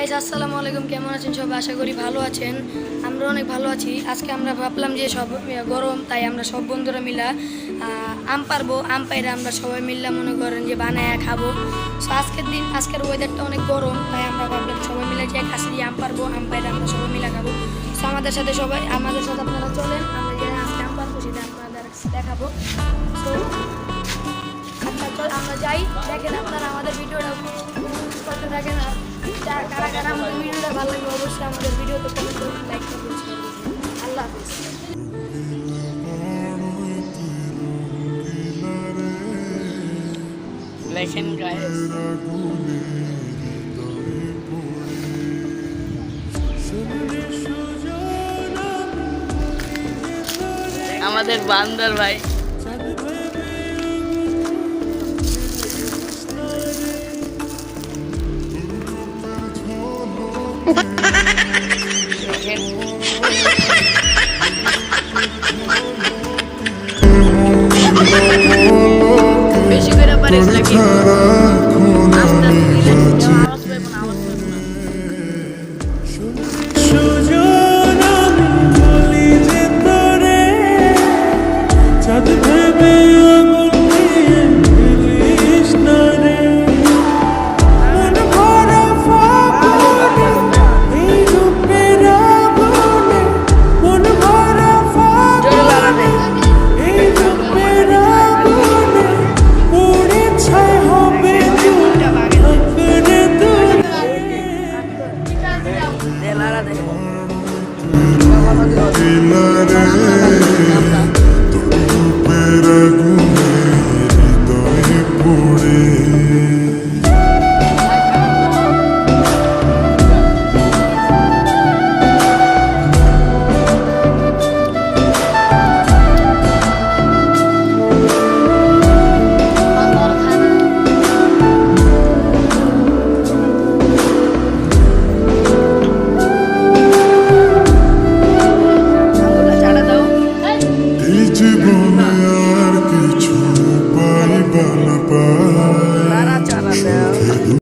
Guys আসসালামু আলাইকুম, কেমন আছেন সবাই? আশা করি ভালো আছেন। আমরা অনেক ভালো আছি। আজকে আমরা ভাবলাম যে সব গরম, তাই আমরা সব বন্ধুরা মিলা আম পারবো। আম পাইরা আমরা সবাই মিললা মনে করেন যে বানায় খাবো। সো আজকের ওয়েদারটা অনেক গরম, তাই আমরা ভাবলাম সবাই মিলে যে কাছে দিয়ে আম পারবো, আম পাইরা আমরা সবাই মিলা খাবো। সো আমাদের সাথে আপনারা চলেন, আমরা যে আজকে আম পারবো সেটা আপনাদের দেখাবো। তো আমরা যাই, দেখেন আপনারা আমাদের ভিডিওটা করতে থাকেন। আর কারা কারা আমাদের ভিডিওটা ভালো লাগবে অবশ্যই আমাদের ভিডিওতে কমেন্ট করুন, লাইক করুন। আল্লাহ হাফেজ। দেখেন গাইস, আমাদের বান্দর ভাই বেশি করে পারিস নাকি?